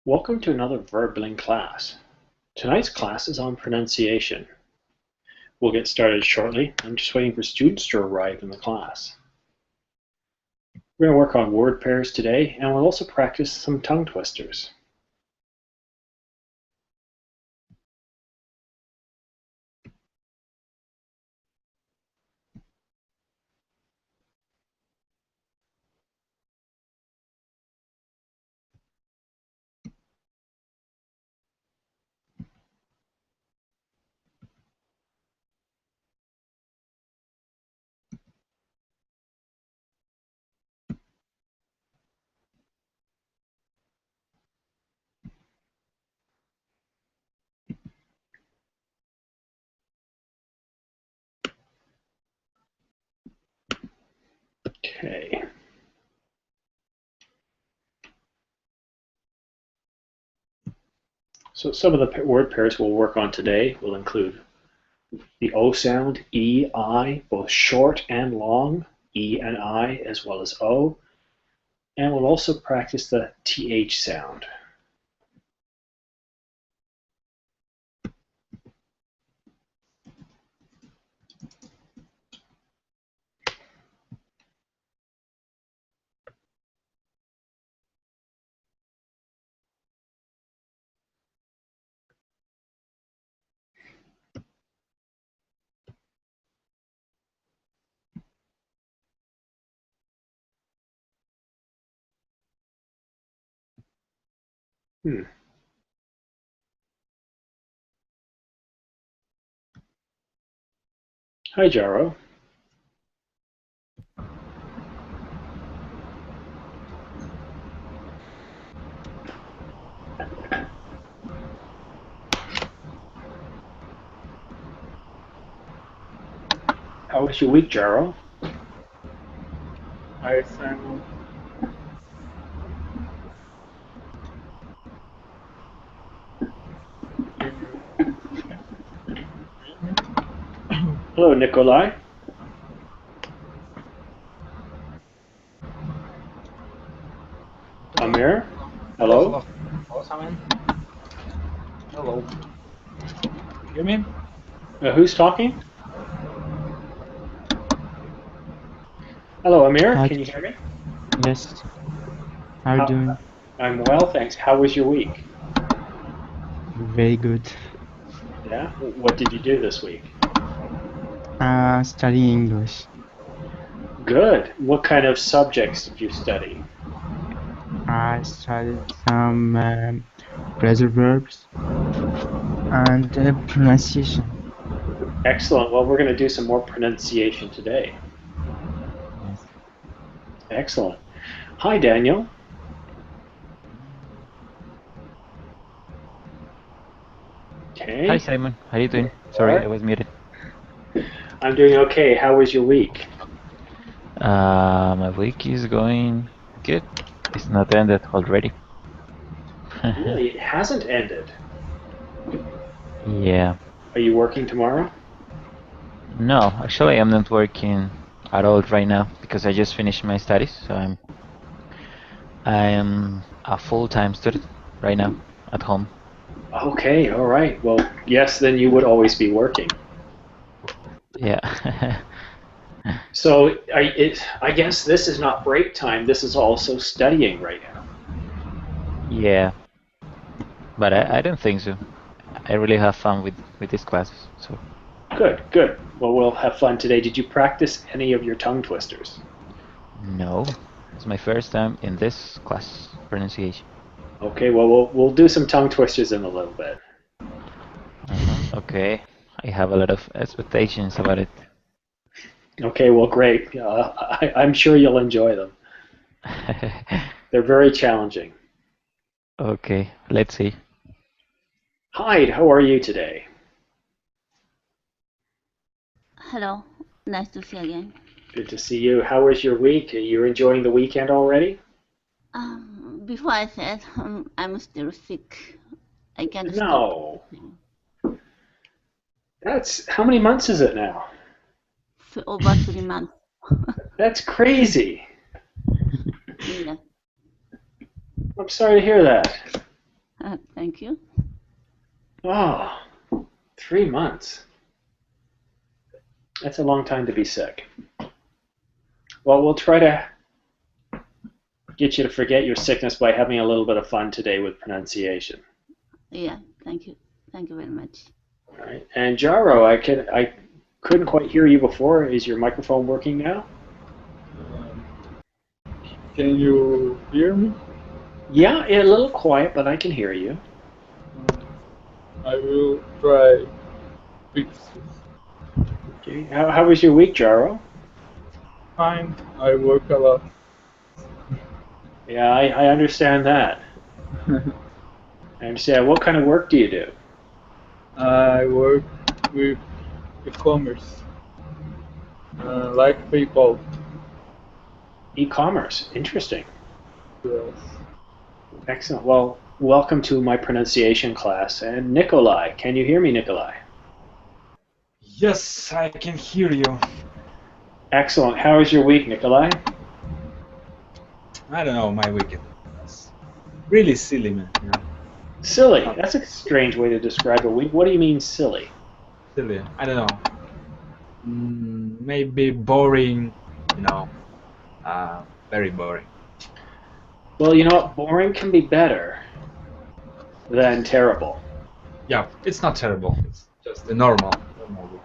Welcome to another Verbling class. Tonight's class is on pronunciation. We'll get started shortly. I'm just waiting for students to arrive in the class. We're going to work on word pairs today, and we'll also practice some tongue twisters. Okay. So some of the word pairs we'll work on today will include the O sound, E, I, both short and long, E and I, as well as O. And we'll also practice the TH sound. Hi, Jaro. How was your week, Jaro? Hi, Simon. Hello, Nikolai. Amir. Hello, Hello. hello. Hello, Simon. Hello. You hear me? Who's talking? Hello, Amir. Hi, Can you hear me? yes. How are you How, doing? I'm well, thanks. How was your week? Very good. Yeah. What did you do this week? Studying English. Good. What kind of subjects did you study? I studied some phrasal verbs and pronunciation. Excellent. Well, we're going to do some more pronunciation today. Yes. Excellent. Hi, Daniel. Hi Okay. Simon, how are you doing? All Sorry, I right. was muted. I'm doing okay. How was your week? My week is going good. It's not ended already. Really, it hasn't ended. Yeah. Are you working tomorrow? No, actually I'm not working at all right now because I just finished my studies, so I am a full-time student right now at home. Okay. All right. Well, yes, then you would always be working. Yeah. So I guess this is not break time. This is also studying right now. Yeah, but I don't think so. I really have fun with these classes, so Good, good. Well, we'll have fun today. Did you practice any of your tongue twisters? no. It's my first time in this class, pronunciation. Okay, well, we'll do some tongue twisters in a little bit. Okay, I have a lot of expectations about it. Okay, well, great. I'm sure you'll enjoy them. They're very challenging. Okay, let's see. Hyde, how are you today? Hello, nice to see you again. Good to see you. How was your week? Are you enjoying the weekend already? Before I said I'm still sick. I can't stop. No. That's how many months is it now? For over 3 months. That's crazy. Yeah. I'm sorry to hear that. Thank you. Oh, 3 months. That's a long time to be sick. Well, we'll try to get you to forget your sickness by having a little bit of fun today with pronunciation. Yeah, thank you. Thank you very much. All right. And Jaro, I couldn't quite hear you before. Is your microphone working now? Can you hear me? Yeah, a little quiet, but I can hear you. I will try fix this. Okay. How was your week, Jaro? Fine, I work a lot. Yeah, I understand that. I understand. What kind of work do you do? I work with e-commerce, like PayPal. E-commerce. Interesting. Yes. Excellent. Well, welcome to my pronunciation class. And Nikolai, can you hear me, Nikolai? Yes, I can hear you. Excellent. How was your week, Nikolai? I don't know, my weekend. It's really silly, man. You know? Silly. That's a strange way to describe a week. What do you mean silly? Silly. I don't know. Maybe boring. You know, very boring. Well, you know what? Boring can be better than terrible. Yeah, it's not terrible. It's just the normal week.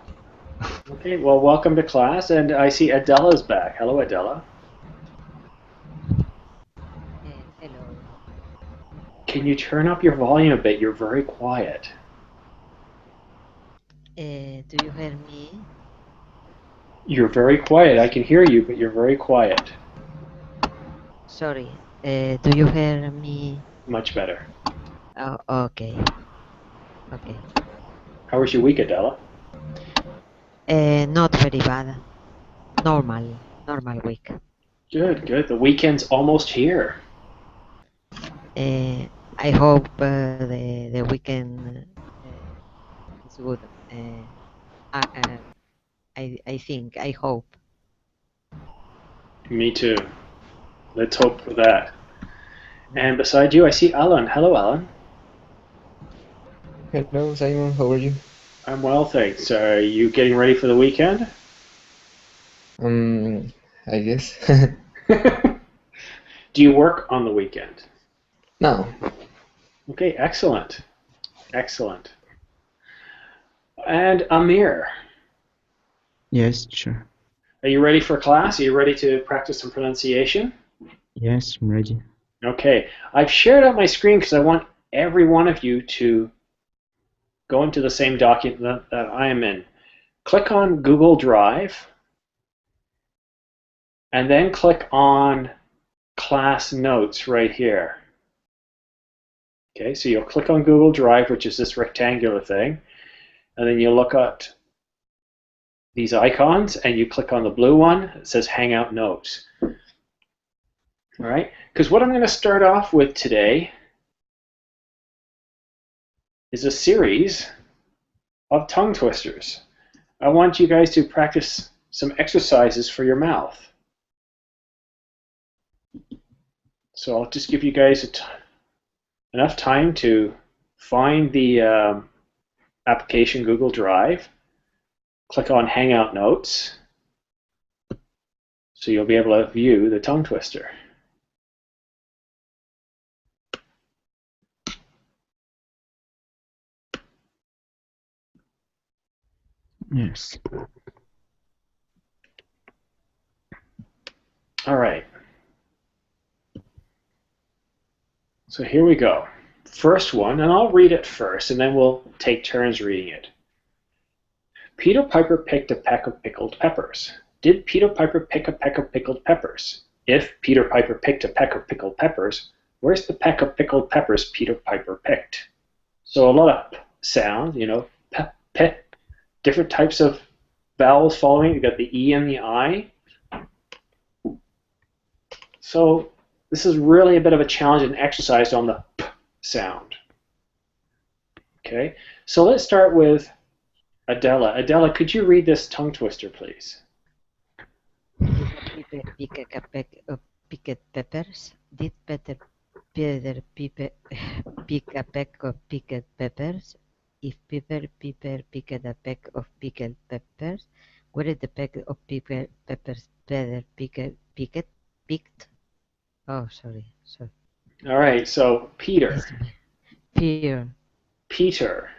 Okay, well, welcome to class. And I see Adela's back. Hello, Adela. Hello. Can you turn up your volume a bit? You're very quiet. Do you hear me? You're very quiet. I can hear you, but you're very quiet. Sorry. Do you hear me? Much better. Oh, okay. Okay. How was your week, Adela? Not very bad. Normal week. Good, good. The weekend's almost here. I hope the weekend is good. I think. I hope. Me too. Let's hope for that. And beside you, I see Alan. Hello, Alan. Hello, Simon. How are you? I'm well, thanks. Are you getting ready for the weekend? I guess. Do you work on the weekend? No. Okay, excellent. Excellent. And Amir, Yes, sure. are you ready for class? Are you ready to practice some pronunciation? Yes, I'm ready. Okay, I've shared out my screen because I want every one of you to go into the same document that I am in. Click on Google Drive, and then click on Class Notes right here. Okay, so you'll click on Google Drive, which is this rectangular thing, and then you look at these icons, and you click on the blue one. It says Hangout Notes. All right, because what I'm going to start off with today is a series of tongue twisters. I want you guys to practice some exercises for your mouth. So I'll just give you guys enough time to find the application Google Drive, click on Hangout Notes, so you'll be able to view the tongue twister. Yes. All right. So here we go. First one, and I'll read it first, and then we'll take turns reading it. Peter Piper picked a peck of pickled peppers. Did Peter Piper pick a peck of pickled peppers? If Peter Piper picked a peck of pickled peppers, where's the peck of pickled peppers Peter Piper picked? So a lot of sound, you know, pe, different types of vowels following. You've got the E and the I. So this is really a bit of a challenge and exercise on the P sound. Okay, so let's start with Adela. Adela, could you read this tongue twister, please? Peter pick a peck of picked peppers. Did Peter Piper pick a peck of pickled peppers? If Peter picked a peck of pickled peppers, where is the peck of pickled peppers Peter picked? Oh, sorry. All right, so Peter, Yes, Peter, Peter,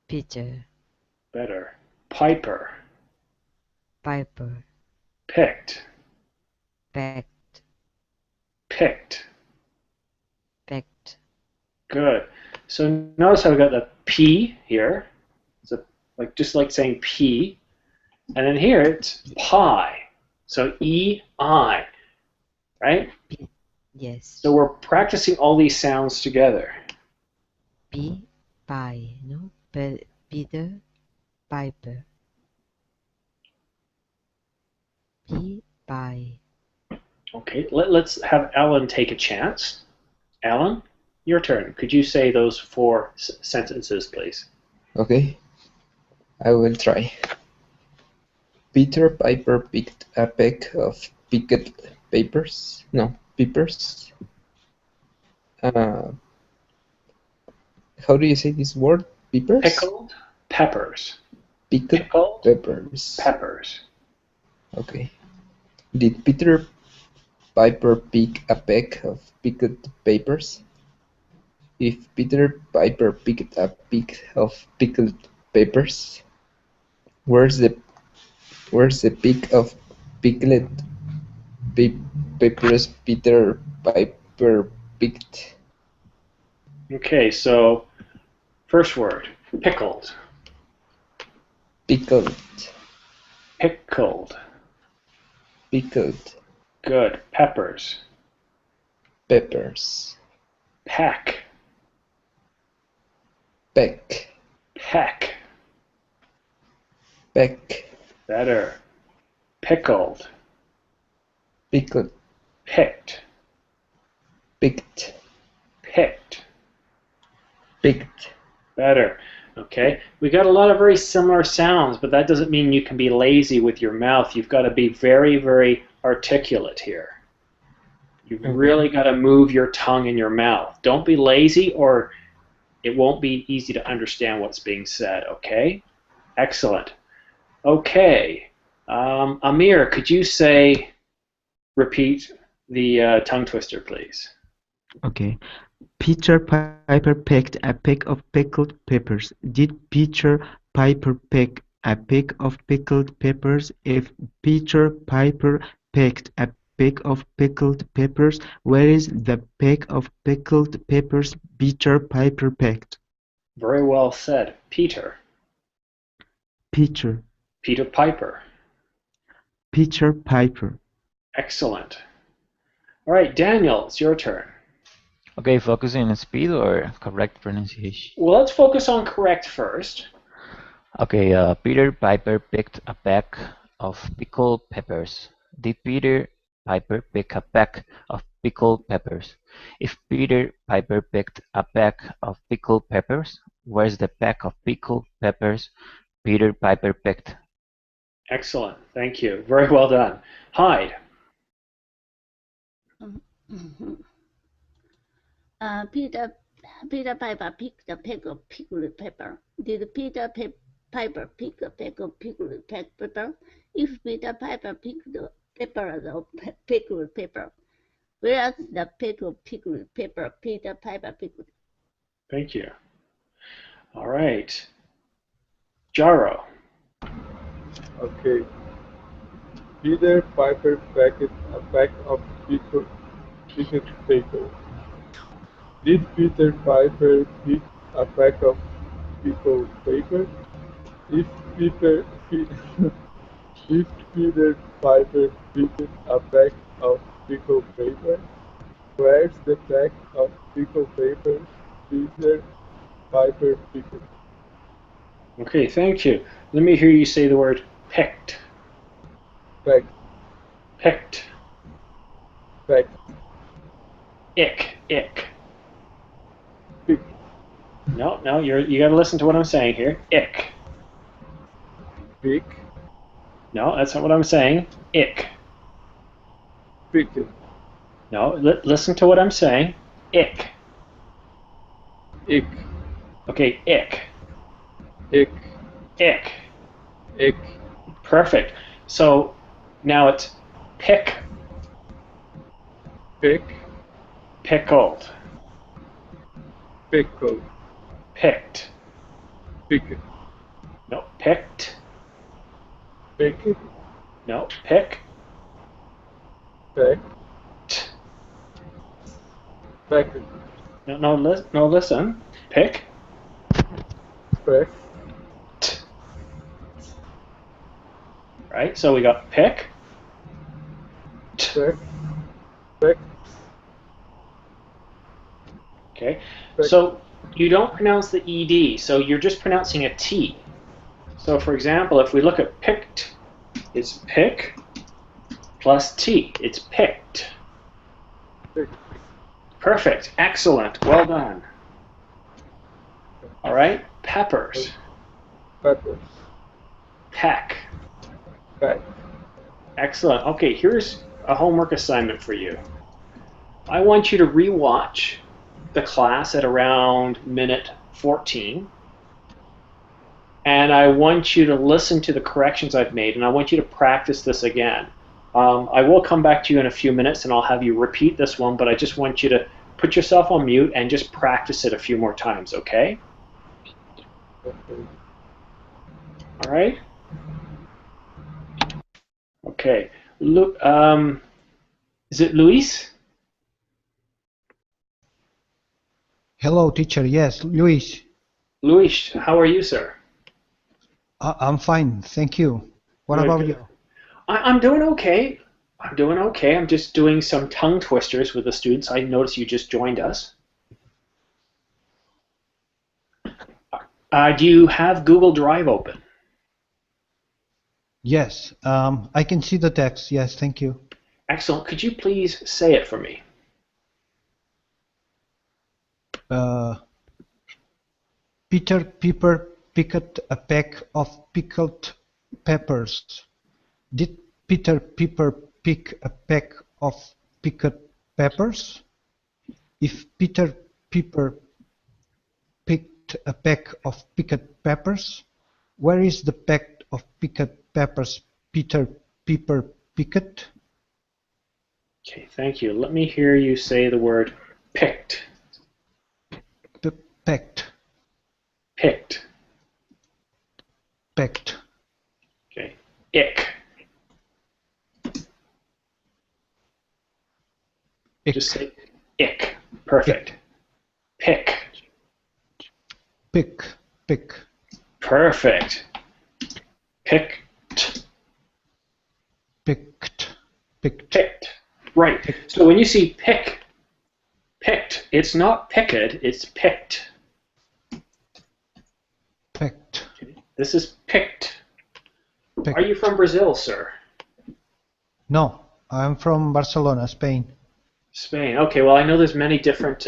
Peter, better. Piper, Piper, picked, pecked, picked. pecked. Good. So notice how we got the P here. So just like saying P. And then here it's pie. So E-I, right? Yes. So we're practicing all these sounds together. Pie, no? Peter, Piper. Pie. Okay, let's have Alan take a chance. Alan, your turn. Could you say those 4 sentences, please? Okay, I will try. Peter Piper picked a peck of pickled peppers. How do you say this word? Peppers? Pickled peppers. Pickled peppers. Peppers. Okay. Did Peter Piper pick a peck of pickled peppers? If Peter Piper picked a peck of pickled peppers, where's the peck of pickled peppers Peter Piper picked? Okay, so first word, pickled. Pickled. Pickled. Pickled. Good. Peppers. Peppers. Peck. Peck. Peck. Peck. Better. Pickled. Pickled. Picked. Picked. Picked. Picked. Better. Okay, we got a lot of very similar sounds, but that doesn't mean you can be lazy with your mouth. You've got to be very, very articulate here. You've really got to move your tongue in your mouth. Don't be lazy or it won't be easy to understand what's being said, okay? Excellent. Okay, Amir, could you repeat the tongue twister, please? Okay. Peter Piper picked a peck of pickled peppers. Did Peter Piper pick a peck of pickled peppers? If Peter Piper picked a peck of pickled peppers, where is the peck of pickled peppers Peter Piper picked? Very well said. Peter. Peter. Peter Piper. Peter Piper. Excellent. All right, Daniel, it's your turn. Okay, focusing on speed or correct pronunciation? Well, let's focus on correct first. Okay, Peter Piper picked a peck of pickled peppers. Did Peter Piper pick a peck of pickled peppers? If Peter Piper picked a peck of pickled peppers, where's the peck of pickled peppers Peter Piper picked? Excellent. Thank you. Very well done. Hyde. Peter Piper picked a peck of pickled pepper. Did Peter Piper pick a peck of pickled pepper? If Peter Piper picked the peppers of pickled pepper, where's the peck of pickled pepper Peter Piper picked? Thank you. All right. Jaro. Okay. Peter Piper packed a pack of pickled paper. Did Peter Piper pick a pack of pickled paper? If Peter Piper picked a pack of pickled paper, where's the pack of pickled paper Peter Piper picked? Okay, thank you. Let me hear you say the word picked. Packed. Picked. Packed. Ick. Ick. Pick. No, you got to listen to what I'm saying here. Ick. Pick. No, that's not what I'm saying. Ick. Picked. No, listen to what I'm saying. Ick. ick, Okay, ick. ick, Ick. ick, Perfect. So now it's pick, pick, pickled, pickle, picked. pick, No, picked. pick, No, pick. pack, pack, No, listen. Pick. pack, Right? So we got pick. pack, pack, Okay. pack. So you don't pronounce the ED, so you're just pronouncing a T. So for example, if we look at picked, it's pick plus T. It's picked. Pick. Perfect. Excellent. Well done. All right. Peppers. Peppers, Peck. pack, Excellent. Okay, here's a homework assignment for you. I want you to rewatch the class at around minute 14. And I want you to listen to the corrections I've made, and I want you to practice this again. I will come back to you in a few minutes, and I'll have you repeat this one, but I just want you to put yourself on mute and just practice it a few more times, okay? okay. All right? Okay. Is it Luis? Hello, teacher. Yes, Luis. Luis, how are you, sir? I'm fine, thank you. What Good, about good. you? I'm doing okay. I'm doing okay. I'm just doing some tongue twisters with the students. I noticed you just joined us. Do you have Google Drive open? Yes, I can see the text. Yes, thank you. Excellent. Could you please say it for me? Peter Piper picked a peck of pickled peppers. Did Peter Piper pick a peck of pickled peppers? If Peter Piper picked a peck of pickled peppers, where is the peck of pickled peppers Peter Piper picked? Okay, thank you. Let me hear you say the word picked. Pecked. Picked. Pecked. Okay. Ick. Ick. Just say ick. Perfect. Pick. Pick. Pick. Perfect. Picked. Picked. Picked. Picked. Right. So when you see picked, it's not picked, it's picked. Picked. This is picked. Picked. Are you from Brazil, sir? No, I'm from Barcelona, Spain. Spain. Okay, well, I know there's many different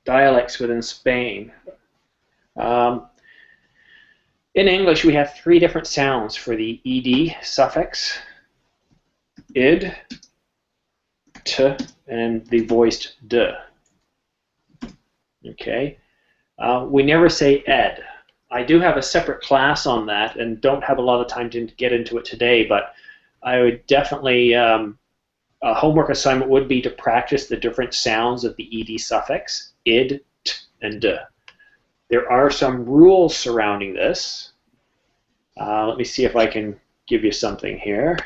dialects within Spain. In English, we have 3 different sounds for the ed suffix: id, t, and the voiced d. Okay. We never say ed. I do have a separate class on that and don't have a lot of time to get into it today, but I would definitely, a homework assignment would be to practice the different sounds of the ed suffix, id, t, and d. There are some rules surrounding this. Let me see if I can give you something here.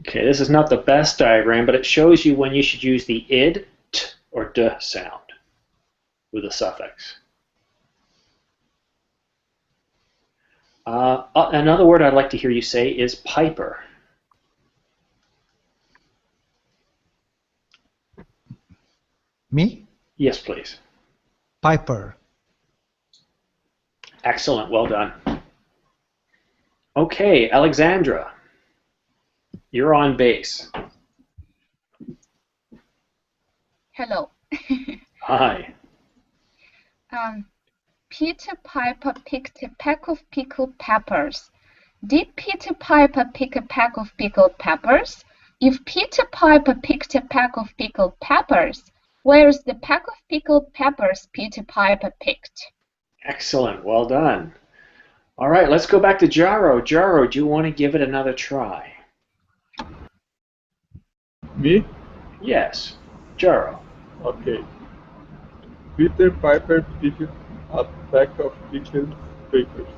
Okay, this is not the best diagram, but it shows you when you should use the id, t, or d sound with a suffix. Another word I'd like to hear you say is piper. Me? Yes, please. Piper. Excellent, well done. Okay, Alexandra, you're on base. Hello. Hi. Peter Piper picked a peck of pickled peppers. Did Peter Piper pick a pack of pickled peppers? If Peter Piper picked a pack of pickled peppers, where's the pack of pickled peppers Peter Piper picked? Excellent. Well done. All right, let's go back to Jaro. Jaro, do you want to give it another try? Me? Yes. Jaro. Okay. Peter Piper picked a pack of pickled papers.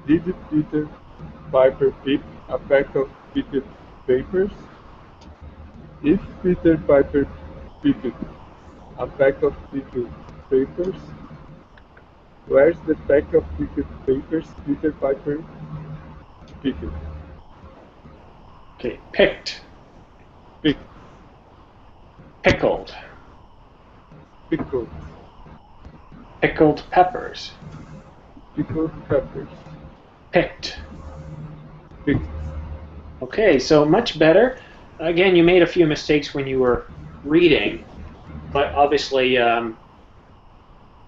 Did Peter Piper pick a pack of pickled papers? If Peter Piper picked a pack of pickled papers, where's the pack of pickled papers Peter Piper picked? Okay, picked. Picked. Pickled. Pickled. Pickled peppers. Pickled peppers. Picked. Picked. Okay, so much better. Again, you made a few mistakes when you were reading, but obviously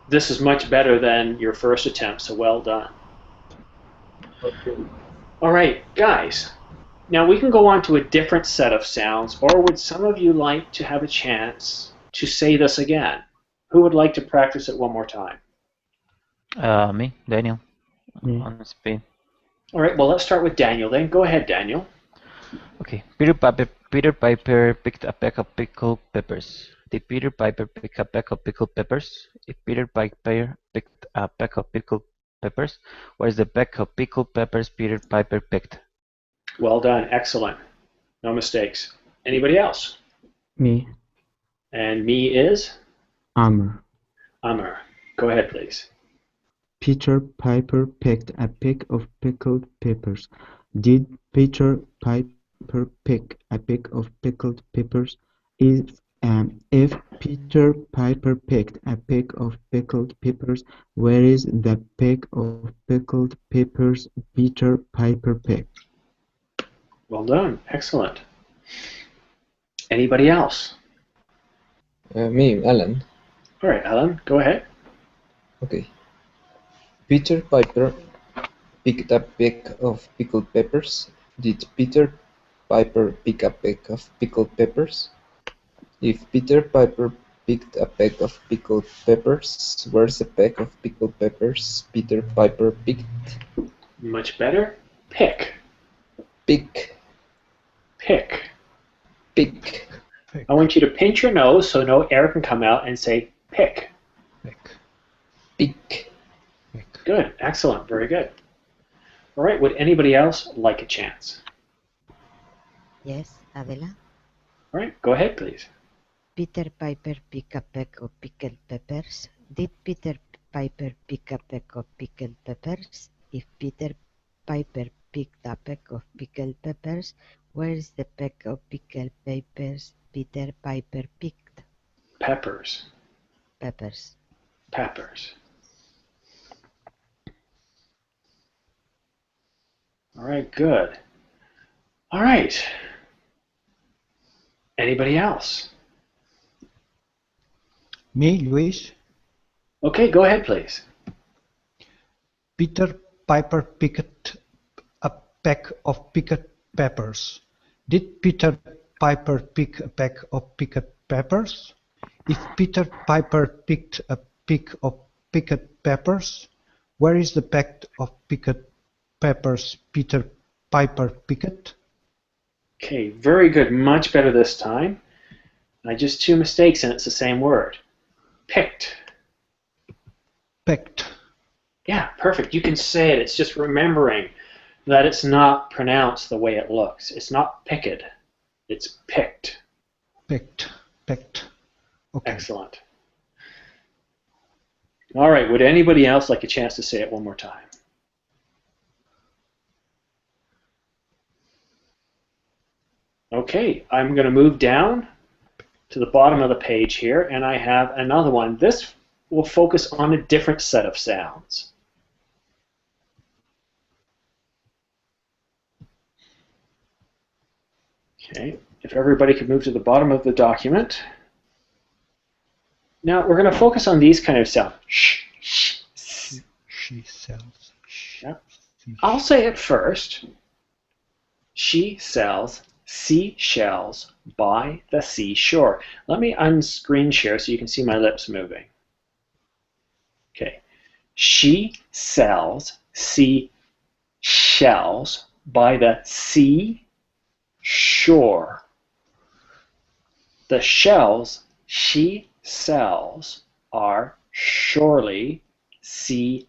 this is much better than your first attempt, so well done. Okay. All right, guys. Now we can go on to a different set of sounds, or would some of you like to have a chance to say this again? Who would like to practice it one more time? Me, Daniel, Me. on Spain. All right, well, let's start with Daniel then. Go ahead, Daniel. Okay. Peter Piper picked a pack of pickled peppers. Did Peter Piper pick a pack of pickled peppers? If Peter Piper picked a pack of pickled peppers, what is the pack of pickled peppers Peter Piper picked? Well done. Excellent. No mistakes. Anybody else? Me. And me is? Amr. Amr. Go ahead, please. Peter Piper picked a peck of pickled peppers. Did Peter Piper pick a peck of pickled peppers? If Peter Piper picked a peck of pickled peppers, where is the peck of pickled peppers Peter Piper picked? Well done. Excellent. Anybody else? Me, Alan. All right, Alan, go ahead. Okay. Peter Piper picked a peck of pickled peppers. Did Peter Piper pick a peck of pickled peppers? If Peter Piper picked a peck of pickled peppers, where's the peck of pickled peppers Peter Piper picked? Much better. Pick. Pick. Pick. Pick. I want you to pinch your nose so no air can come out and say pick. Pick. Pick. Pick. Good. Excellent. Very good. All right. Would anybody else like a chance? Yes, Adela. All right. Go ahead, please. Peter Piper picked a peck of pickled peppers. Did Peter Piper pick a peck of pickled peppers? If Peter Piper picked a peck of pickled peppers, where is the peck of pickled peppers Peter Piper picked? Peppers. Peppers. Peppers. All right. Good. All right. Anybody else? Me, Luis. Okay. Go ahead, please. Peter Piper picked a peck of pickled peppers. Did Peter Piper pick a peck of pickled peppers? If Peter Piper picked a peck of pickled peppers, where is the pack of pickled peppers Peter Piper picked? Okay. Very good. Much better this time. Just two mistakes and it's the same word. Picked. Picked. Yeah, perfect. You can say it. It's just remembering that it's not pronounced the way it looks. It's not picked. It's picked. Picked. Picked. Okay. Excellent. All right. Would anybody else like a chance to say it one more time? Okay. I'm going to move down to the bottom of the page here, and I have another one. This will focus on a different set of sounds. Okay, if everybody could move to the bottom of the document. Now we're going to focus on these kind of sounds. Shh, shh, She sells. yeah. I'll say it first. She sells seashells by the seashore. Let me unscreen share so you can see my lips moving. Okay. She sells seashells by the seashore. The shells she sells are surely seashells.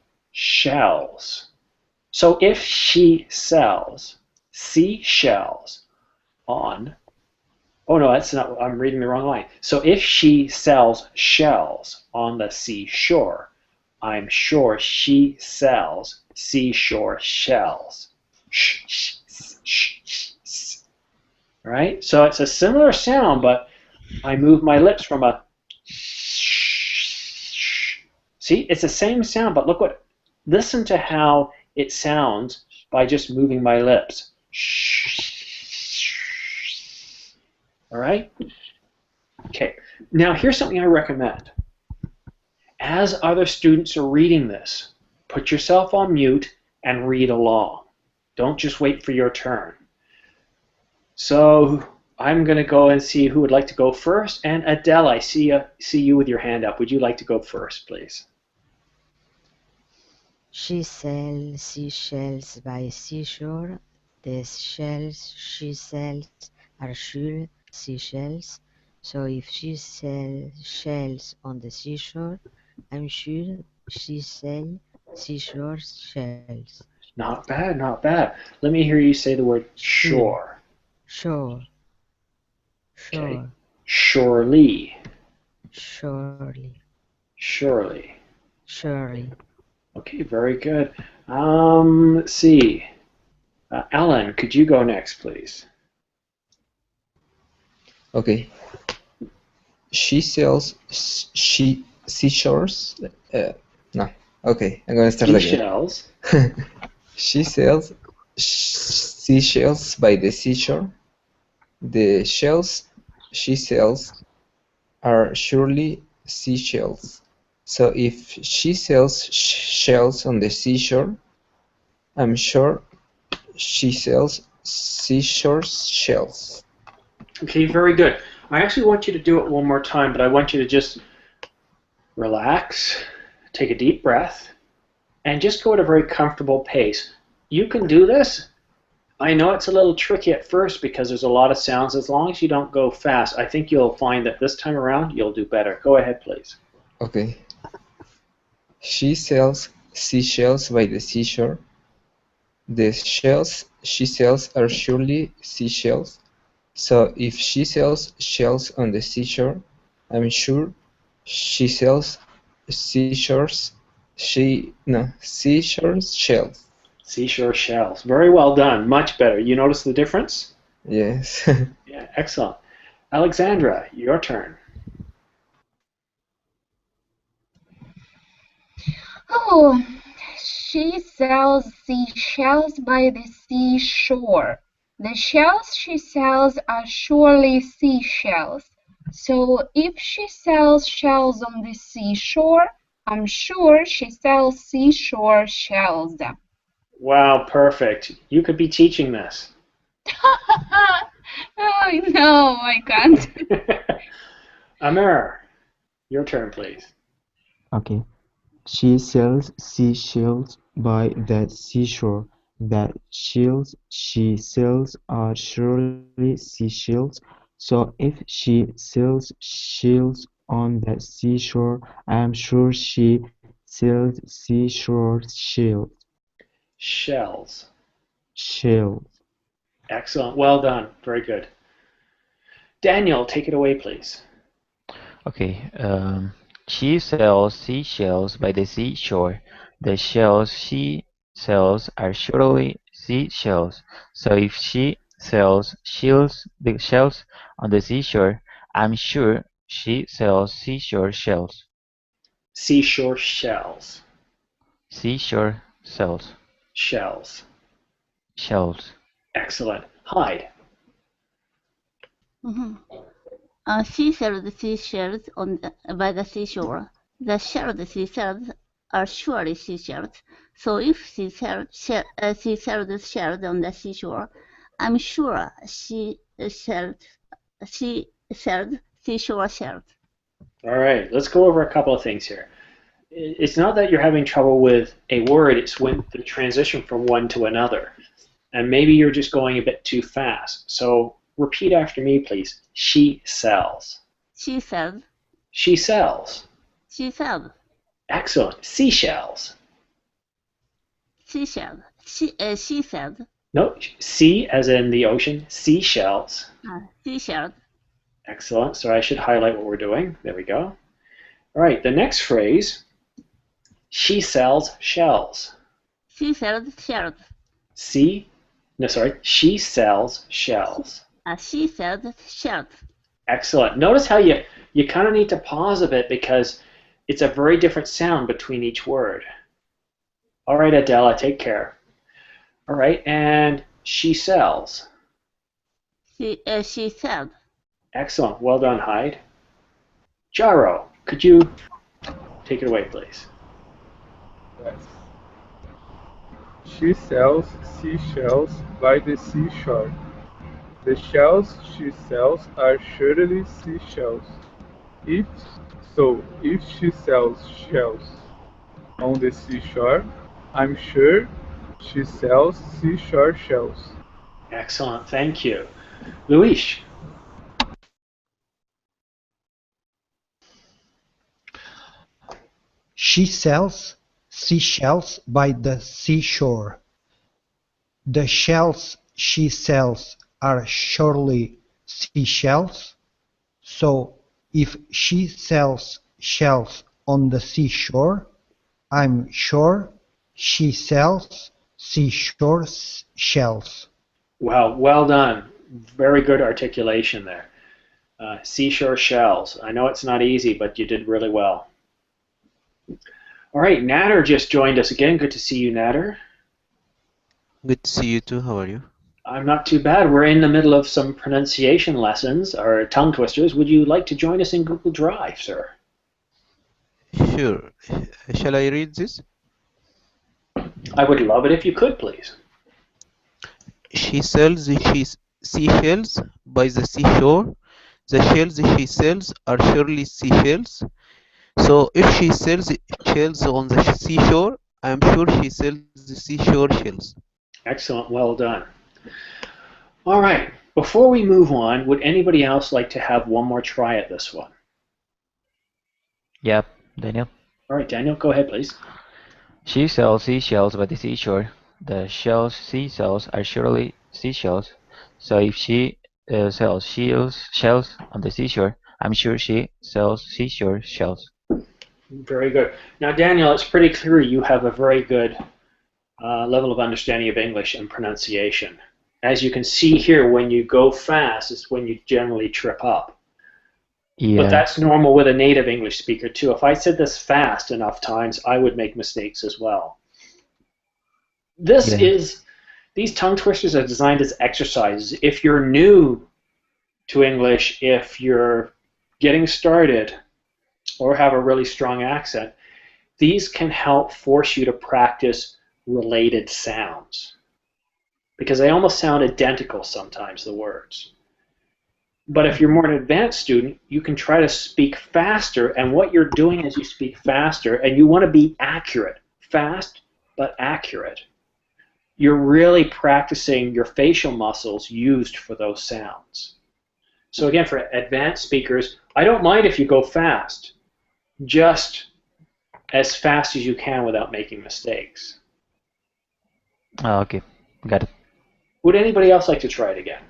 So if she sells seashells on, oh no, that's not, I'm reading the wrong line. So if she sells shells on the seashore, I'm sure she sells seashore shells. Right? So it's a similar sound, but I move my lips from a see, it's the same sound, but listen to how it sounds by just moving my lips. All right? Okay. Now here's something I recommend. As other students are reading this, put yourself on mute and read along. Don't just wait for your turn. So I'm going to go and see who would like to go first. And Adele, I see you with your hand up. Would you like to go first, please? She sells seashells by seashore. The shells she sells are sure seashells. So if she sells shells on the seashore, I'm sure she sells seashore shells. Not bad, not bad. Let me hear you say the word shore. Shore. Shore. Okay. Surely. Surely. Surely. Surely. Okay, very good. Let's see. Alan, could you go next, please? Okay. She sells seashores. No. Okay, I'm gonna start Seashells. again. She sells seashells by the seashore. The shells she sells are surely seashells. So if she sells shells on the seashore, I'm sure she sells seashore shells. Okay, very good. I actually want you to do it one more time, but I want you to just relax, take a deep breath, and just go at a very comfortable pace. You can do this. I know it's a little tricky at first because there's a lot of sounds. As long as you don't go fast, I think you'll find that this time around you'll do better. Go ahead, please. Okay. She sells seashells by the seashore. The shells she sells are surely seashells. So if she sells shells on the seashore, I'm sure she sells seashores shells. Seashore shells. Very well done. Much better. You notice the difference? Yes. Yeah, excellent. Alexandra, your turn. Oh, she sells seashells by the seashore. The shells she sells are surely seashells. So if she sells shells on the seashore, I'm sure she sells seashore shells. Wow, perfect. You could be teaching this. Oh, no, I can't. Amer, your turn, please. Okay. She sells seashells by the seashore. The shells she sells are surely seashells. So if she sells shells on the seashore, I am sure she sells seashore shells. Shells. Shells. Excellent. Well done. Very good. Daniel, take it away, please. Okay. She sells seashells by the seashore. The shells she sells are surely seashells. So if she sells the shells on the seashore, I'm sure she sells seashore shells. Seashore shells. Seashore shells. Shells. Shells. Excellent. Hyde. She sells seashells by the seashore. The shells she sells are surely seashells. So if she sells shells on the seashore, I'm sure she sells seashore shells. All right, let's go over a couple of things here. It's not that you're having trouble with a word, it's when the transition from one to another. And maybe you're just going a bit too fast. So repeat after me, please. She sells. She sells. She sells. She sells. Excellent. Seashells. Seashells. She sells. No, sea as in the ocean, seashells. Seashells. Excellent. So I should highlight what we're doing. There we go. All right, the next phrase, she sells shells. She sells shells. She sells shells. She sells shells. Excellent. Notice how you kind of need to pause a bit because it's a very different sound between each word. All right, Adela, take care. All right, and she sells. She sells. Excellent. Well done, Hyde. Jaro, could you take it away, please? Yes. She sells seashells by the seashore. The shells she sells are surely seashells. If she sells shells on the seashore, I'm sure she sells seashore shells. Excellent. Thank you. Luis. She sells seashells by the seashore. The shells she sells are surely seashells. So if she sells shells on the seashore, I'm sure she sells seashore shells. Wow, well done. Very good articulation there. Seashore shells. I know it's not easy, but you did really well. All right, Nader just joined us again. Good to see you, Nader. Good to see you too. How are you? I'm not too bad. We're in the middle of some pronunciation lessons, or tongue twisters. Would you like to join us in Google Drive, sir? Sure. Shall I read this? I would love it if you could, please. She sells seashells by the seashore. The shells she sells are surely seashells. So if she sells shells on the seashore, I am sure she sells the seashore shells. Excellent. Well done. All right. Before we move on, would anybody else like to have one more try at this one? Yep, Daniel. All right, Daniel, go ahead, please. She sells seashells by the seashore. The shells she sells are surely seashells. So if she sells shells on the seashore, I'm sure she sells seashore shells. Very good. Now, Daniel, it's pretty clear you have a very good level of understanding of English and pronunciation. As you can see here, when you go fast is when you generally trip up. Yeah. But that's normal with a native English speaker too. If I said this fast enough times, I would make mistakes as well. These tongue twisters are designed as exercises. If you're new to English, if you're getting started, or have a really strong accent, these can help force you to practice related sounds. Because they almost sound identical sometimes, the words. But if you're more an advanced student, you can try to speak faster, and what you're doing as you speak faster, and you want to be accurate, fast but accurate, you're really practicing your facial muscles used for those sounds. So again, for advanced speakers, I don't mind if you go fast, just as fast as you can without making mistakes. Oh, okay, got it. Would anybody else like to try it again?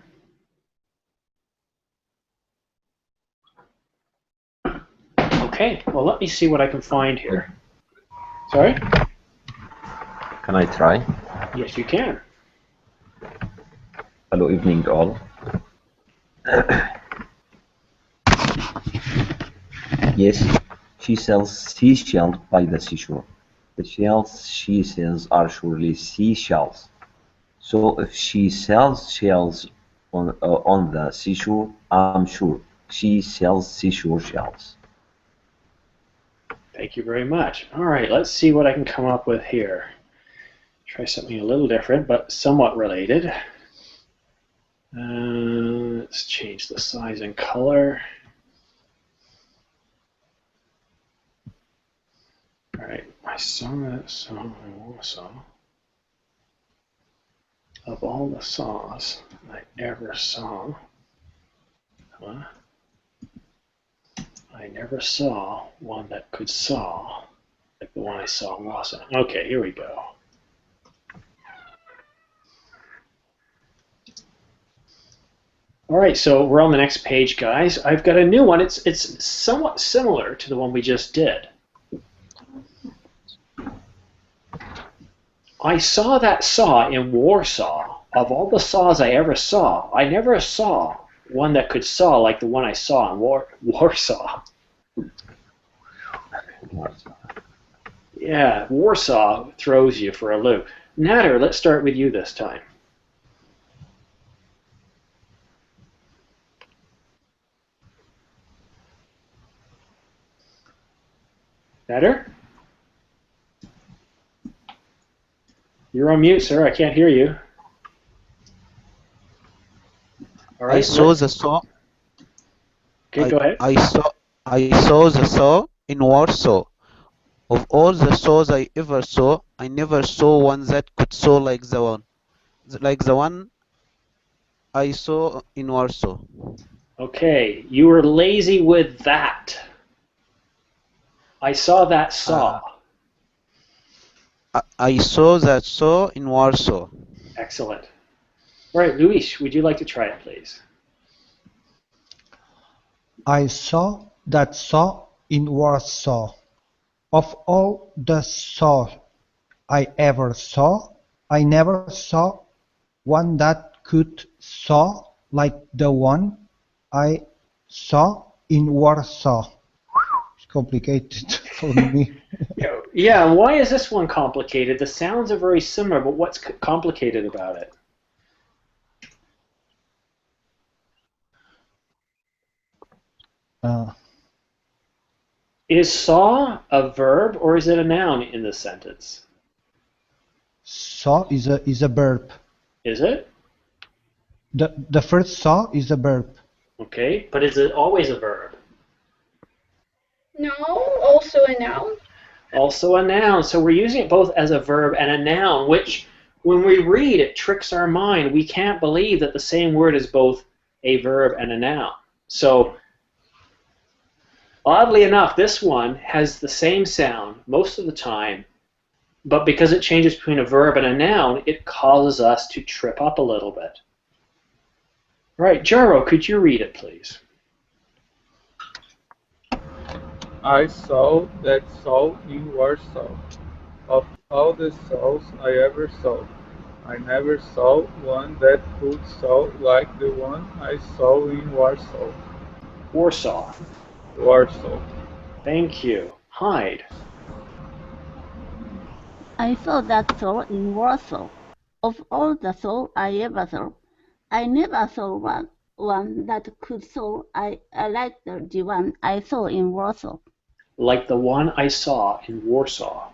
Okay, well, let me see what I can find here. Sorry? Can I try? Yes, you can. Hello, evening all. Yes, she sells seashells by the seashore. The shells she sells are surely seashells. So if she sells shells on the seashore, I'm sure she sells seashore shells. Thank you very much. All right, let's see what I can come up with here. Try something a little different, but somewhat related. Let's change the size and color. All right, I saw that saw in Warsaw. Of all the saws I ever saw, I never saw one that could saw like the one I saw in Warsaw. Okay, here we go. All right, so we're on the next page, guys. I've got a new one. It's somewhat similar to the one we just did. I saw that saw in Warsaw. Of all the saws I ever saw, I never saw one that could saw like the one I saw in Warsaw. Yeah, Warsaw throws you for a loop. Natter, let's start with you this time. Natter? You're on mute, sir. I can't hear you. All right, I saw the saw. Okay, go ahead. I saw the saw in Warsaw. Of all the saws I ever saw, I never saw one that could saw like the one I saw in Warsaw. Okay, you were lazy with that. I saw that saw. I saw that saw in Warsaw. Excellent. All right, Luis, would you like to try it, please? I saw that saw in Warsaw. Of all the saws I ever saw, I never saw one that could saw like the one I saw in Warsaw. It's complicated for me. Yeah, why is this one complicated? The sounds are very similar, but what's complicated about it? Is saw a verb or is it a noun in this sentence? Saw is a verb. Is it? The first saw is a verb. Okay, but is it always a verb? No, also a noun. Also a noun. So we're using it both as a verb and a noun, which when we read it tricks our mind. We can't believe that the same word is both a verb and a noun. So oddly enough, this one has the same sound most of the time, but because it changes between a verb and a noun, it causes us to trip up a little bit. All right, Jaro, could you read it, please? I saw that saw in Warsaw. Of all the saws I ever saw, I never saw one that could saw like the one I saw in Warsaw. Warsaw. Warsaw. Thank you. Hyde. I saw that saw in Warsaw. Of all the saw I ever saw, I never saw one that could saw like the one I saw in Warsaw. Like the one I saw in Warsaw.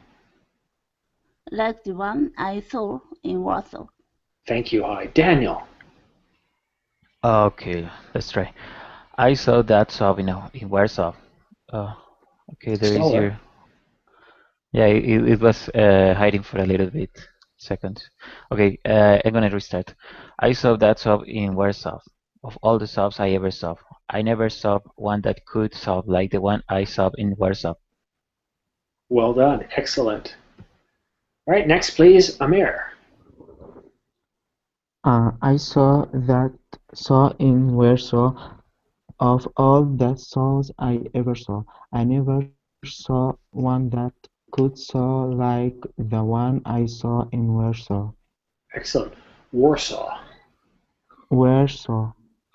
Like the one I saw in Warsaw. Thank you, Hyde. Daniel. Okay, let's try. I saw that saw in Warsaw. Okay, there is Slower. your. Yeah, it was hiding for a little bit. Second. Okay, I'm gonna restart. I saw that saw in Warsaw. Of all the saws I ever saw, I never saw one that could saw like the one I saw in Warsaw. Well done. Excellent. All right, next, please, Amir. I saw that saw in Warsaw. Of all the saws I ever saw, I never saw one that could saw like the one I saw in Warsaw. Excellent. Warsaw. Warsaw.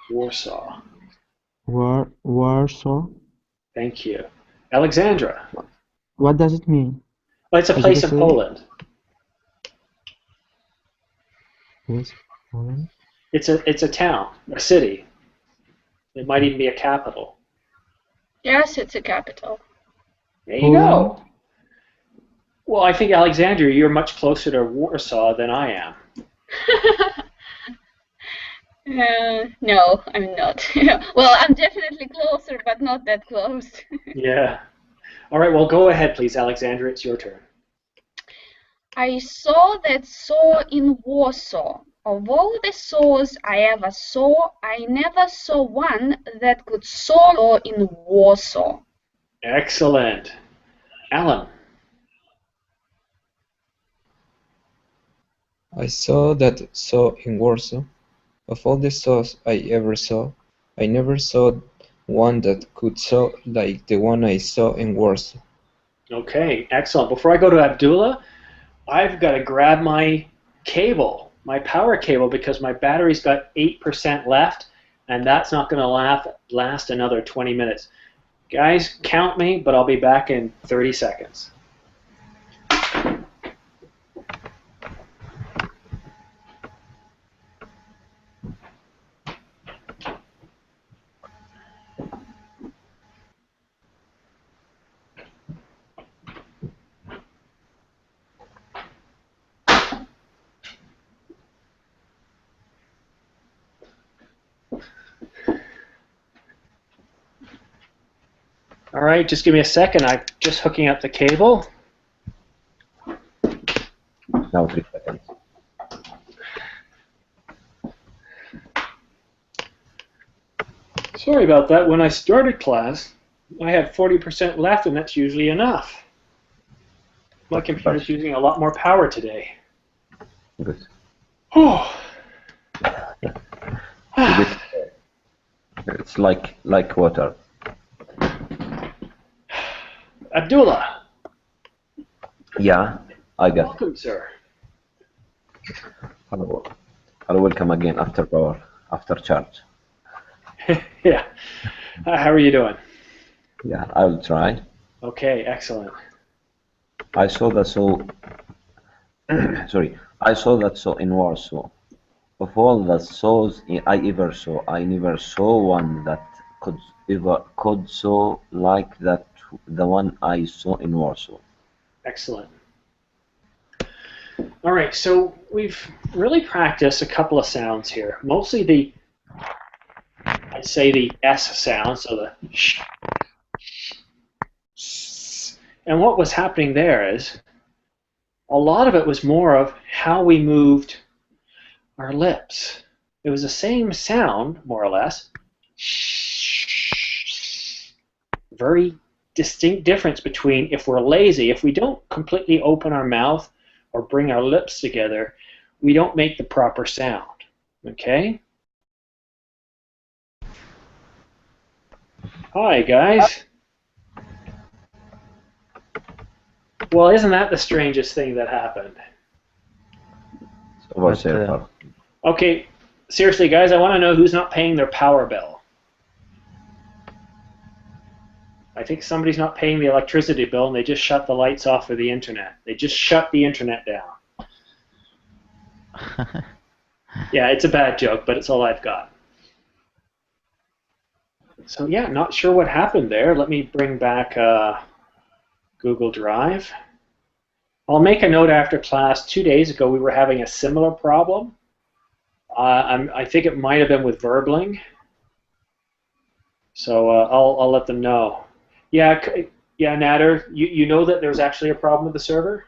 Warsaw. Warsaw. Thank you. Alexandra. What does it mean? Oh, it's a Is it place a in city? Poland. Yes, Poland. It's a town, a city. It might even be a capital. Yes, it's a capital. There you go. Well, I think, Alexandria, you're much closer to Warsaw than I am. No, I'm not. Well, I'm definitely closer, but not that close. Yeah. All right, well, go ahead, please, Alexandria. It's your turn. I saw that saw in Warsaw. Of all the saws I ever saw, I never saw one that could saw in Warsaw. Excellent. Alan. I saw that saw in Warsaw. Of all the saws I ever saw, I never saw one that could saw like the one I saw in Warsaw. Okay, excellent. Before I go to Abdullah, I've got to grab my cable, my power cable, because my battery's got 8% left, and that's not going to last another 20 minutes. Guys, count me, but I'll be back in 30 seconds. All right, just give me a second. I'm just hooking up the cable. Now 3 seconds. Sorry about that. When I started class, I had 40% left, and that's usually enough. My computer's using a lot more power today. Good. Oh. It's like water. Abdullah. Yeah, I got. Welcome, sir. Hello. Hello, welcome again after charge. Yeah. How are you doing? Yeah, I will try. Okay, excellent. I saw that saw. Sorry, I saw that saw in Warsaw. Of all the saws I ever saw, I never saw one that could saw like that the one I saw in Warsaw. Excellent. All right, so we've really practiced a couple of sounds here. Mostly I'd say the S sound, so the sh. And what was happening there is a lot of it was more of how we moved our lips. It was the same sound, more or less. Very distinct difference between if we're lazy, if we don't completely open our mouth or bring our lips together, we don't make the proper sound. Okay? Hi, guys. Well, isn't that the strangest thing that happened? Okay, seriously, guys, I want to know who's not paying their power bill. I think somebody's not paying the electricity bill and they just shut the lights off for the internet. They just shut the internet down. Yeah, it's a bad joke, but it's all I've got. So yeah, not sure what happened there. Let me bring back Google Drive. I'll make a note after class. 2 days ago we were having a similar problem. I think it might have been with Verbling. So I'll let them know. Yeah, Nader, you know that there's actually a problem with the server?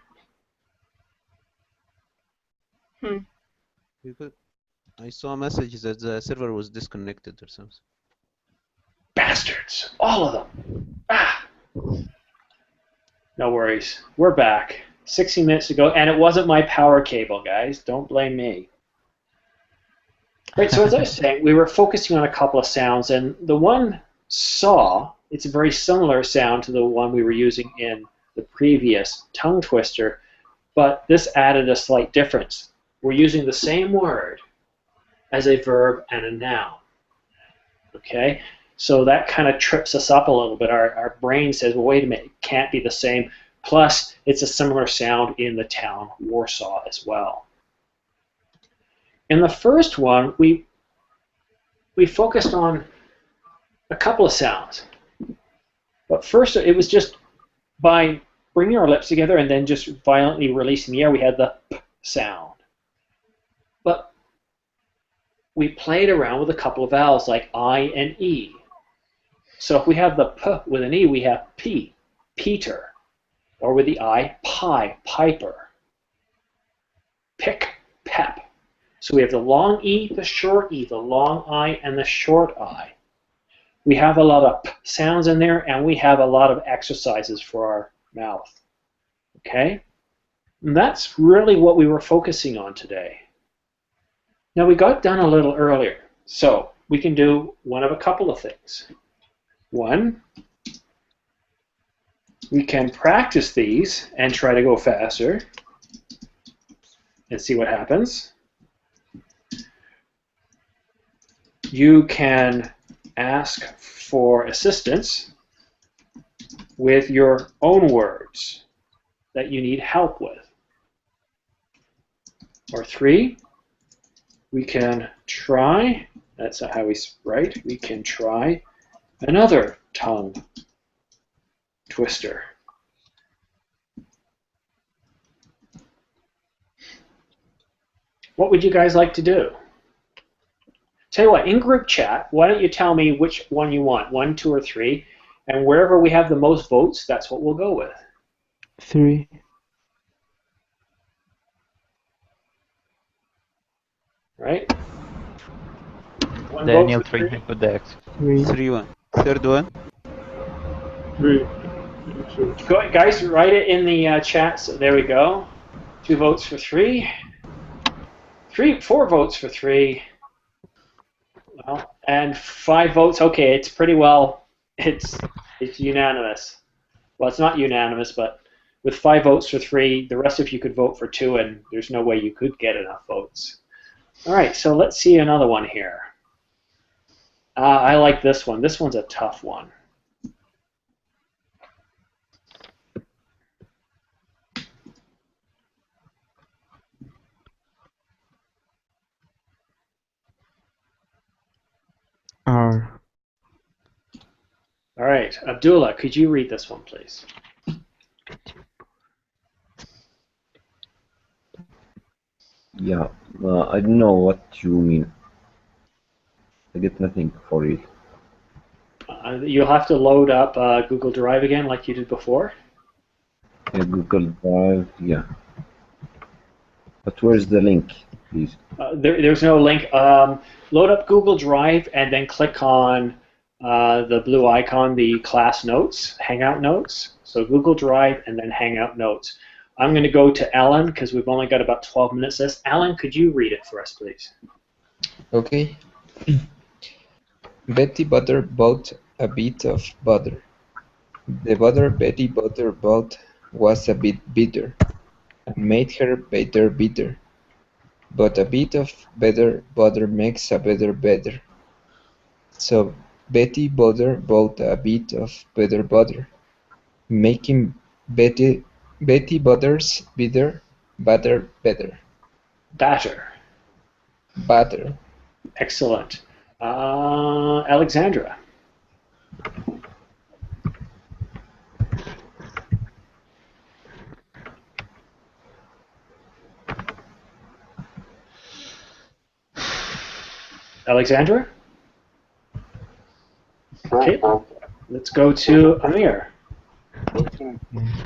I saw a message that the server was disconnected or something. Bastards! All of them! Ah! No worries. We're back. 60 minutes ago, and it wasn't my power cable, guys. Don't blame me. Right, so as I was saying, we were focusing on a couple of sounds, and the one saw, it's a very similar sound to the one we were using in the previous tongue twister, but this added a slight difference. We're using the same word as a verb and a noun. Okay? So that kind of trips us up a little bit. Our brain says, well, wait a minute, it can't be the same. Plus, it's a similar sound in the town Warsaw as well. In the first one, we focused on a couple of sounds. But first, it was just by bringing our lips together and then just violently releasing the air, we had the p sound. But we played around with a couple of vowels like I and E. So if we have the p with an E, we have P, Peter. Or with the I, pie, piper. Pick, pep. So we have the long E, the short E, the long I, and the short I. We have a lot of p sounds in there, and we have a lot of exercises for our mouth. Okay? And that's really what we were focusing on today. Now, we got done a little earlier, so we can do one of a couple of things. One, we can practice these and try to go faster and see what happens. You can ask for assistance with your own words that you need help with. Or three, we can try, that's not how we write, we can try another tongue twister. What would you guys like to do? Tell you what, in group chat, why don't you tell me which one you want, 1, 2, or 3, and wherever we have the most votes, that's what we'll go with. 3. Right? One Daniel, vote for 3. I put the X. 3. 3-1. Third one. 3. Go, guys, write it in the chat. So there we go. 2 votes for 3. 4 votes for 3. Well, and 5 votes. Okay, it's pretty well. It's unanimous. Well, it's not unanimous, but with 5 votes for 3, the rest of you could vote for 2, and there's no way you could get enough votes. All right, so let's see another one here. I like this one. This one's a tough one. R. All right, Abdullah, could you read this one, please? Yeah, I don't know what you mean. I get nothing for it. You'll have to load up Google Drive again like you did before. Yeah, Google Drive, yeah. But where's the link, please? There's no link. Load up Google Drive and then click on the blue icon, the class notes, Hangout notes. So Google Drive and then Hangout notes. I'm going to go to Alan because we've only got about 12 minutes left. Alan, could you read it for us, please? Okay. Betty Butter bought a bit of butter. The butter Betty Butter bought was a bit bitter, and made her bitter. But a bit of better butter makes a better butter. So Betty Butter bought a bit of better butter, making Betty Butter's bitter butter better. Batter. Butter. Excellent. Alexandra. Alexandra? Okay, let's go to Amir.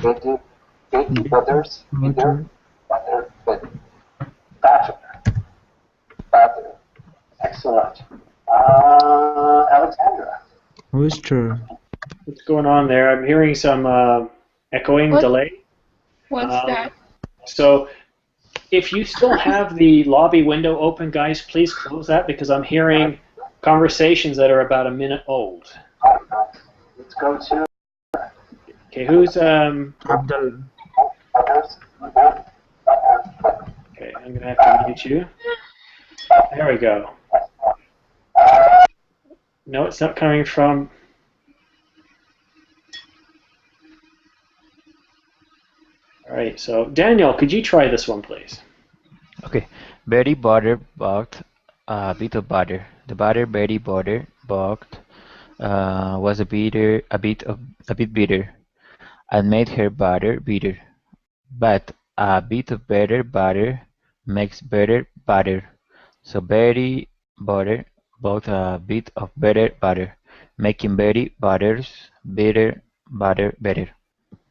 Betty Butter's bitter. Batter. Excellent. Alexandra. Rooster. What's going on there? I'm hearing some echoing delay. What's that? So if you still have the lobby window open, guys, please close that because I'm hearing conversations that are about a minute old. Let's go to... Okay, who's... Abdul. Okay, I'm going to have to mute you. There we go. No, it's not coming from... All right, so Daniel, could you try this one, please? Okay. Betty Butter bought a bit of butter. The butter Betty Butter bought was a bit bitter. and made her butter bitter. But a bit of better butter makes better butter. So Betty butter bought a bit of better butter, making Betty butters bitter butter better.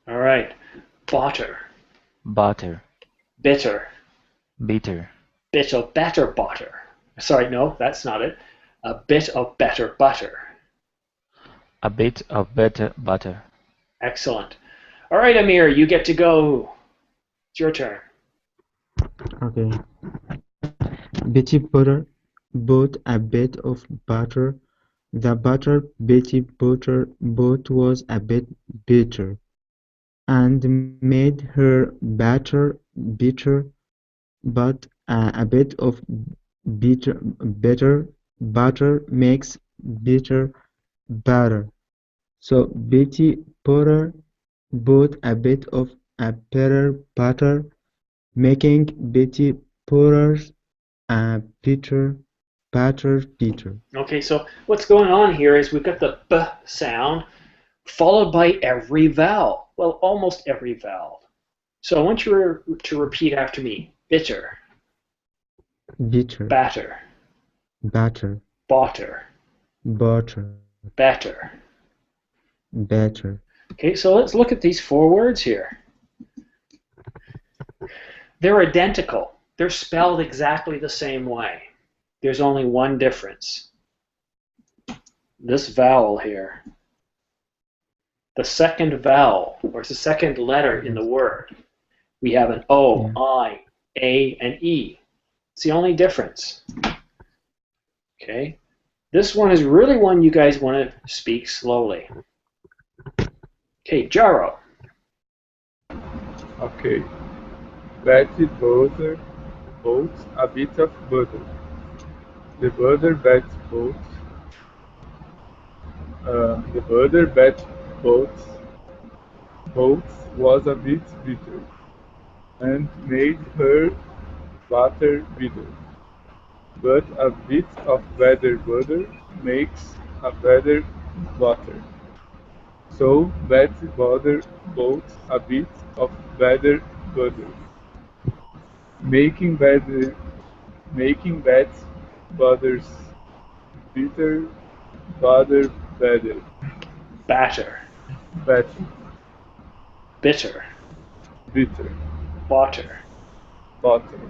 All right. Butter. Butter, Bitter. bitter. Bit of better butter. Sorry, no, that's not it. A bit of better butter. A bit of better butter. Excellent. All right, Amir, you get to go. It's your turn. Okay. Betty Butter bought a bit of butter. The butter Betty Butter bought was a bit bitter, and made her butter bitter. But a bit of better butter makes bitter butter. So Betty Butter bought a bit of a better butter, making Betty Butter's bitter butter bitter. Okay, so what's going on here is we've got the B sound followed by every vowel. Well, almost every vowel. So I want you to repeat after me. Bitter, Bitter, batter, butter, butter, butter, better. better. Okay, so let's look at these 4 words here. They're identical. They're spelled exactly the same way. There's only one difference. This vowel here. The second vowel, or the second letter in the word. We have an O, Yeah. I, A, and E. It's the only difference. Okay? This one is really one you guys want to speak slowly. Okay, Jaro. Okay. Betty Butter bought a bit of butter. The butter Betty bought was a bit bitter, and made her butter bitter. But a bit of better butter makes a better butter. So Betty Butter bought a bit of better butter, making Betty Butter's bitter butter better. Batter. Better, Bitter. bitter, Butter. butter.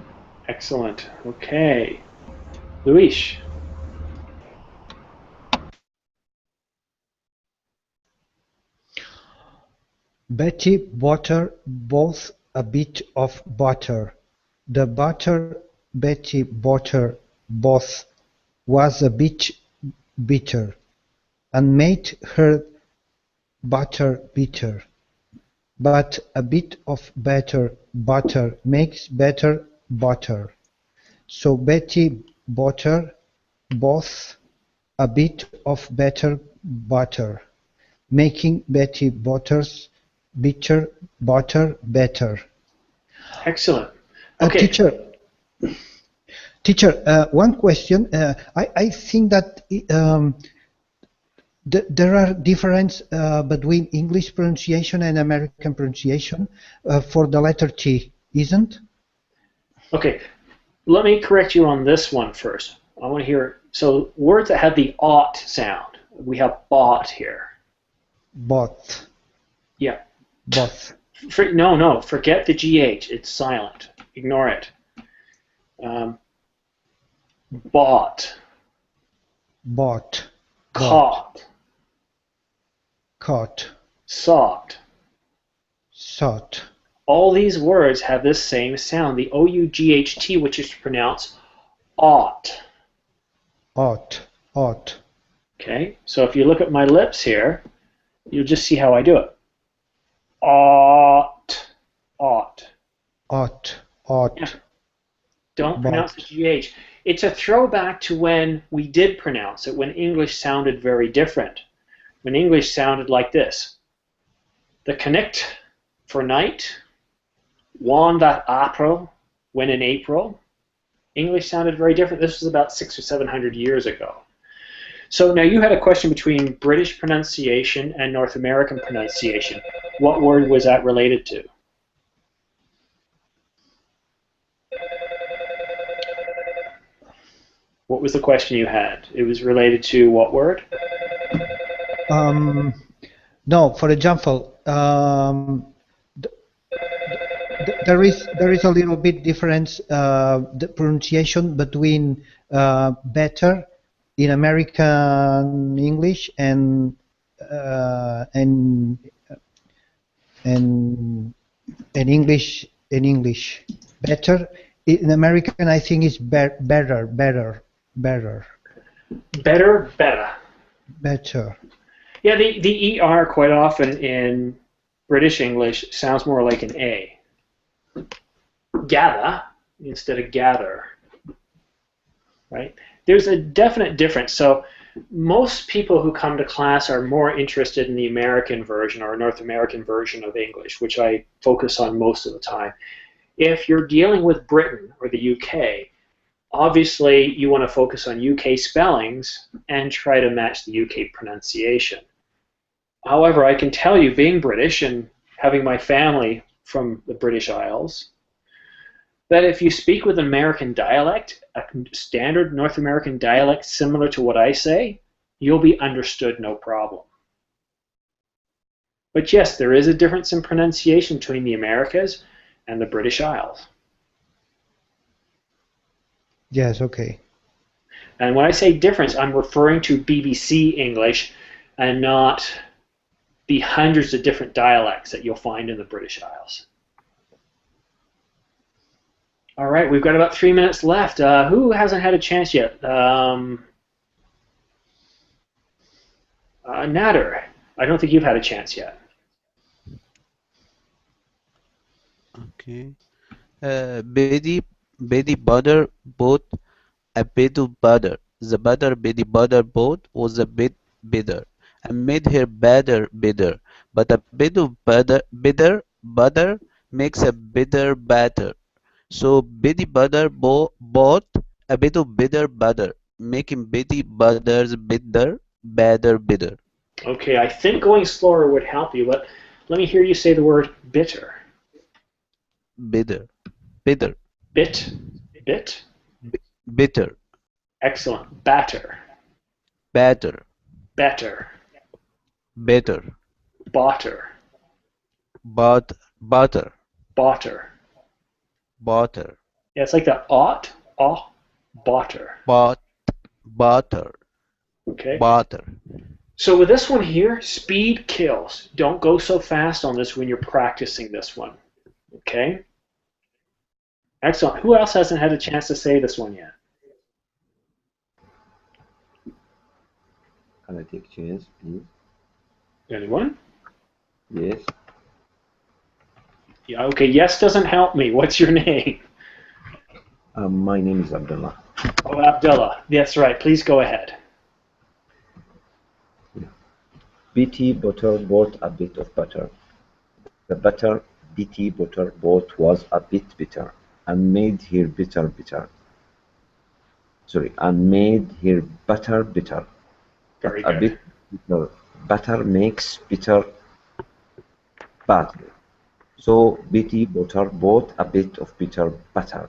Excellent. Okay. Luis. Betty Butter bought a bit of butter. The butter Betty Butter bought was a bit bitter, and made her butter bitter. But a bit of better butter makes better butter. So Betty Butter bought a bit of better butter, making Betty Butter's bitter butter better. Excellent. Okay. Teacher, one question. I think that there are differences between English pronunciation and American pronunciation for the letter T, isn't? Okay. Let me correct you on this one first. I want to hear, so words that have the ought sound. We have bought here. Both. Yeah. Both. No, forget the GH. It's silent. Ignore it. Bought. Bought. Caught. Caught. Sought. Sought. All these words have this same sound, the O-U-G-H-T, which is pronounced ought. Ought. Ought. Okay, so if you look at my lips here, you'll just see how I do it. Ought. Ought. Ought. Ought. Yeah. Don't pronounce the GH. It's a throwback to when we did pronounce it, when English sounded very different. When English sounded like this. The connect for night, won that April, when in April. English sounded very different. This was about 600 or 700 years ago. So now you had a question between British pronunciation and North American pronunciation. What word was that related to? What was the question you had? It was related to what word? No, for example, there is a little bit difference the pronunciation between better in American English and English better in American I think is better. Yeah, the ER quite often in British English sounds more like an A. Gather instead of gather, right? There's a definite difference. So most people who come to class are more interested in the American version or North American version of English, which I focus on most of the time. If you're dealing with Britain or the UK, obviously you want to focus on UK spellings and try to match the UK pronunciation. However, I can tell you, being British and having my family from the British Isles, that if you speak with an American dialect, a standard North American dialect similar to what I say, you'll be understood no problem. But yes, there is a difference in pronunciation between the Americas and the British Isles. Yes, okay. And when I say difference, I'm referring to BBC English and not the hundreds of different dialects that you'll find in the British Isles. All right, we've got about 3 minutes left. Who hasn't had a chance yet? Nader, I don't think you've had a chance yet. Okay. Betty Butter bought a bit of butter. The butter Betty Butter bought was a bit bitter and made her batter bitter. But a bit of butter makes a bitter batter. So Betty Butter bought a bit of bitter butter, making Betty Butter's bitter batter bitter. Okay, I think going slower would help you, but let me hear you say the word bitter. Bitter. Bit? Bitter. Excellent. Batter. Batter. Better. Better. Botter. Butter. Botter. Butter. Yeah, it's like the botter. Butter. Okay. Butter. So with this one here, speed kills. Don't go so fast on this when you're practicing this one. Okay? Excellent. Who else hasn't had a chance to say this one yet? Can I take chance, please? Anyone? Yes. Yeah, okay, yes doesn't help me. What's your name? My name is Abdullah. Oh, Abdullah. That's right. Please go ahead. Betty Butter bought a bit of butter. The butter Betty Butter bought was a bit bitter and made her bitter bitter. And made her butter bitter. Very A good. bit bitter butter makes bitter batter. So Betty Butter bought a bit of bitter butter,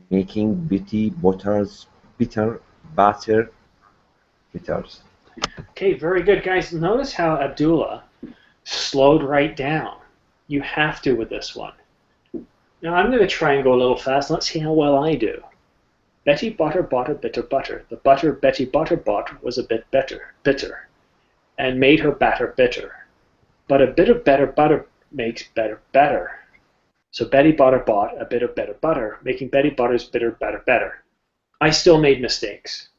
making Betty Butter's bitter batter bitters. Okay, very good, guys. Notice how Abdullah slowed right down. You have to with this one. Now I'm going to try and go a little fast. Let's see how well I do. Betty Butter bought a bit of butter. The butter Betty Butter bought was a bit bitter, and made her batter bitter. But a bit of better butter makes better. So Betty Butter bought a bit of better butter, making Betty Butter's bitter batter better. I still made mistakes.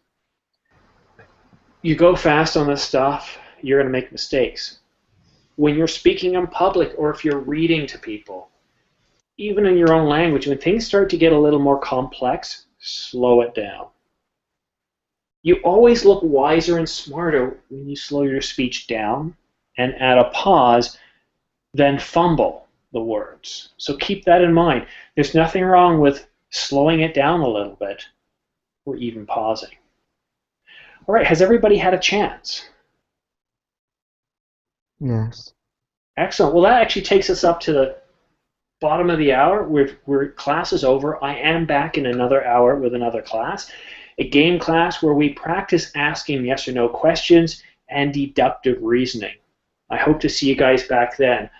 You go fast on this stuff, you're going to make mistakes. When you're speaking in public or if you're reading to people, even in your own language, when things start to get a little more complex, slow it down. You always look wiser and smarter when you slow your speech down and add a pause, then fumble the words. So keep that in mind. There's nothing wrong with slowing it down a little bit or even pausing. All right, has everybody had a chance? Yes. Excellent. Well, that actually takes us up to the bottom of the hour. Class is over. I am back in another hour with another class, a game class where we practice asking yes or no questions and deductive reasoning. I hope to see you guys back then.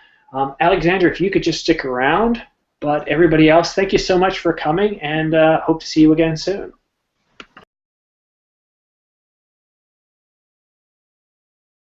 Alexander, if you could just stick around, but everybody else, thank you so much for coming, and hope to see you again soon.